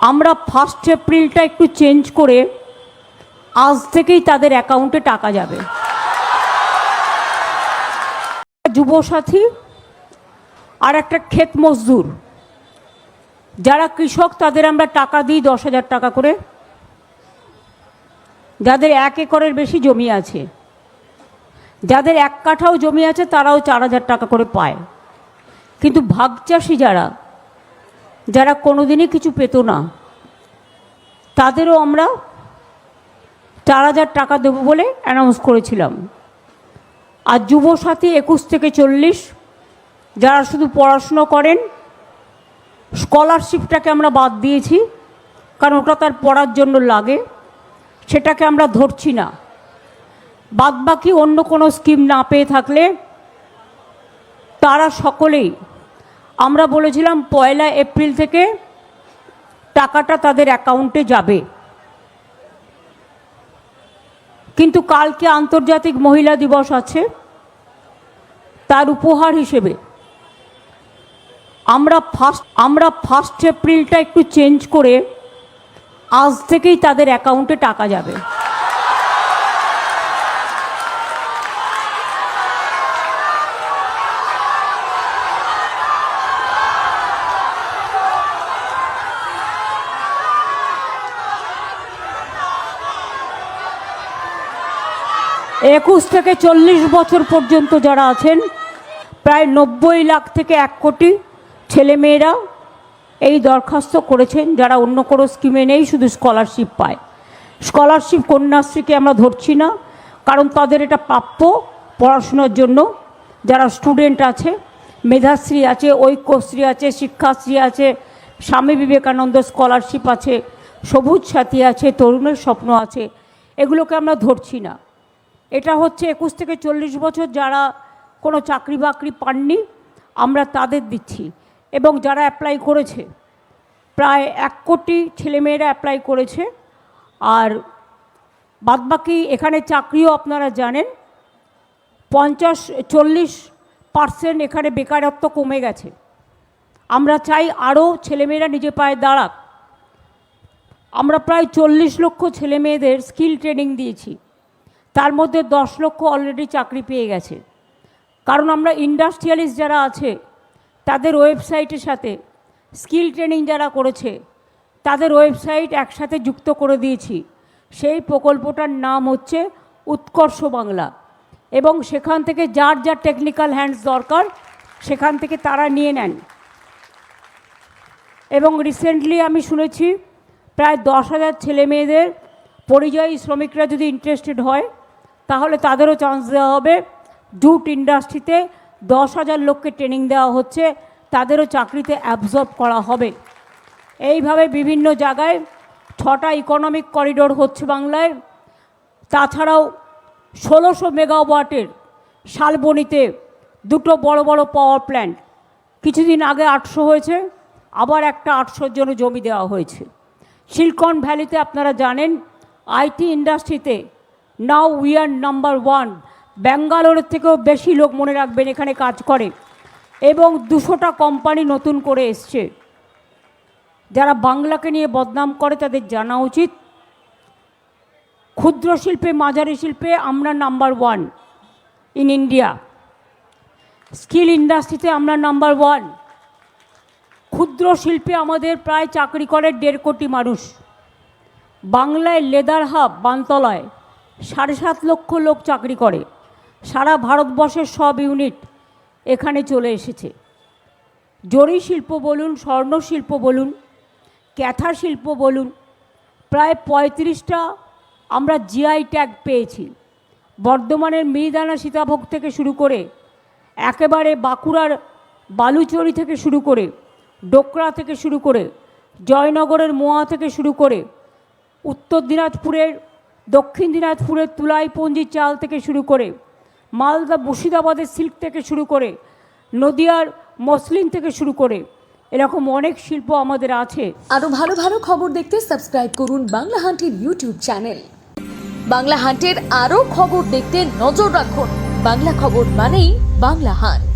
আমরা 1 এপ্রিলটা একটু চেঞ্জ করে আজ থেকেই তাদের অ্যাকাউন্টে টাকা যাবে। যুবসাথী আর একটা ক্ষেত মজদুর যারা কৃষক তাদের আমরা টাকা দিই 10,000 টাকা করে। যাদের 1 একরের বেশি জমি আছে, যাদের 1 কাঠাও জমি আছে তারাও 4,000 টাকা করে পায়। কিন্তু ভাগচাষি যারা কোনোদিনই কিছু পেত না তাদেরও আমরা 4,000 টাকা দেবো বলে অ্যানাউন্স করেছিলাম। আর যুবসাথী 21 থেকে 40 যারা শুধু পড়াশুনো করেন, স্কলারশিপটাকে আমরা বাদ দিয়েছি, কারণ ওটা তার পড়ার জন্য লাগে, সেটাকে আমরা ধরছি না। বাদবাকি অন্য কোনো স্কিম না পেয়ে থাকলে তারা সকলেই আমরা বলেছিলাম 1 এপ্রিল থেকে টাকাটা তাদের অ্যাকাউন্টে যাবে। কিন্তু কালকে আন্তর্জাতিক মহিলা দিবস আছে, তার উপহার হিসেবে আমরা 1 এপ্রিলটা একটু চেঞ্জ করে আজ থেকেই তাদের অ্যাকাউন্টে টাকা যাবে। 21 থেকে 40 বছর পর্যন্ত যারা আছেন, প্রায় 90 লাখ থেকে 1 কোটি ছেলেমেয়েরা এই দরখাস্ত করেছেন, যারা অন্য কোনো স্কিমে নেই, শুধু স্কলারশিপ পায়। স্কলারশিপ কন্যাশ্রীকে আমরা ধরছি না, কারণ তাদের এটা প্রাপ্য পড়াশোনার জন্য। যারা স্টুডেন্ট আছে, মেধাশ্রী আছে, ঐক্যশ্রী আছে, শিক্ষাশ্রী আছে, স্বামী বিবেকানন্দ স্কলারশিপ আছে, সবুজ সাথী আছে, তরুণের স্বপ্ন আছে, এগুলোকে আমরা ধরছি না। এটা হচ্ছে 21 থেকে 40 বছর যারা কোনো চাকরি বাকরি পাননি, আমরা তাদের দিচ্ছি। এবং যারা অ্যাপ্লাই করেছে, প্রায় 1 কোটি ছেলেমেয়েরা অ্যাপ্লাই করেছে। আর বাদবাকি এখানে চাকরিও আপনারা জানেন 40% এখানে বেকারত্ব কমে গেছে। আমরা চাই আরও ছেলেমেয়েরা নিজে পায়ে দাঁড়াক। আমরা প্রায় 40 লক্ষ ছেলেমেয়েদের স্কিল ট্রেনিং দিয়েছি, তার মধ্যে 10 লক্ষ অলরেডি চাকরি পেয়ে গেছে। কারণ আমরা ইন্ডাস্ট্রিয়ালিস্ট যারা আছে তাদের ওয়েবসাইটের সাথে স্কিল ট্রেনিং যারা করেছে তাদের ওয়েবসাইট একসাথে যুক্ত করে দিয়েছি। সেই প্রকল্পটার নাম হচ্ছে উৎকর্ষ বাংলা, এবং সেখান থেকে যার যার টেকনিক্যাল হ্যান্ডস দরকার সেখান থেকে তারা নিয়ে নেন। এবং রিসেন্টলি আমি শুনেছি প্রায় 10,000 ছেলেমেয়েদের পরিযায়ী শ্রমিকরা যদি ইন্টারেস্টেড হয় তাহলে তাদেরও চান্স দেওয়া হবে। জুট ইন্ডাস্ট্রিতে 10,000 লোককে ট্রেনিং দেওয়া হচ্ছে, তাদেরও চাকরিতে অ্যাবজর্ব করা হবে। এইভাবে বিভিন্ন জায়গায় 6টা ইকোনমিক করিডোর হচ্ছে বাংলায়। তাছাড়াও 1600 মেগাওয়াটের শালবনীতে 2টো বড় বড় পাওয়ার প্ল্যান্ট, কিছুদিন আগে 800 হয়েছে, আবার একটা 800-র জন্য জমি দেওয়া হয়েছে। সিলিকন ভ্যালিতে আপনারা জানেন আইটি ইন্ডাস্ট্রিতে নাও উই আর নাম্বার 1। ব্যাঙ্গালোরের থেকেও বেশি লোক, মনে রাখবেন, এখানে কাজ করে। এবং 200টা কোম্পানি নতুন করে এসছে। যারা বাংলাকে নিয়ে বদনাম করে তাদের জানা উচিত, ক্ষুদ্র শিল্পে, মাঝারি শিল্পে আমরা নাম্বার 1 ইন ইন্ডিয়া। স্কিল ইন্ডাস্ট্রিতে আমরা নাম্বার 1। ক্ষুদ্র শিল্পে আমাদের প্রায় চাকরি করে 1.5 কোটি মানুষ। বাংলায় লেদার হাব বানতলায় 7.5 লক্ষ লোক চাকরি করে। সারা ভারতবর্ষের সব ইউনিট এখানে চলে এসেছে। জরি শিল্প বলুন, স্বর্ণ শিল্প বলুন, ক্যাথা শিল্প বলুন, প্রায় 35টা আমরা জিআই ট্যাগ পেয়েছি। বর্ধমানের মিহিদানা সীতাভোগ থেকে শুরু করে একেবারে বাঁকুড়ার বালুচরি থেকে শুরু করে, ডোকরা থেকে শুরু করে, জয়নগরের মোয়া থেকে শুরু করে, উত্তর দিনাজপুরের, দক্ষিণ দিনাজপুরের তুলাইপঞ্জি চাল থেকে শুরু করে, মালদা মুর্শিদাবাদের সিল্ক থেকে শুরু করে, নদিয়ার মসলিন থেকে শুরু করে, এরকম অনেক শিল্প আমাদের আছে। আরো ভালো ভালো খবর দেখতে সাবস্ক্রাইব করুন বাংলা হান্টের ইউটিউব চ্যানেল। বাংলা হান্টের আরো খবর দেখতে নজর রাখুন। বাংলা খবর মানেই বাংলা হান্ট।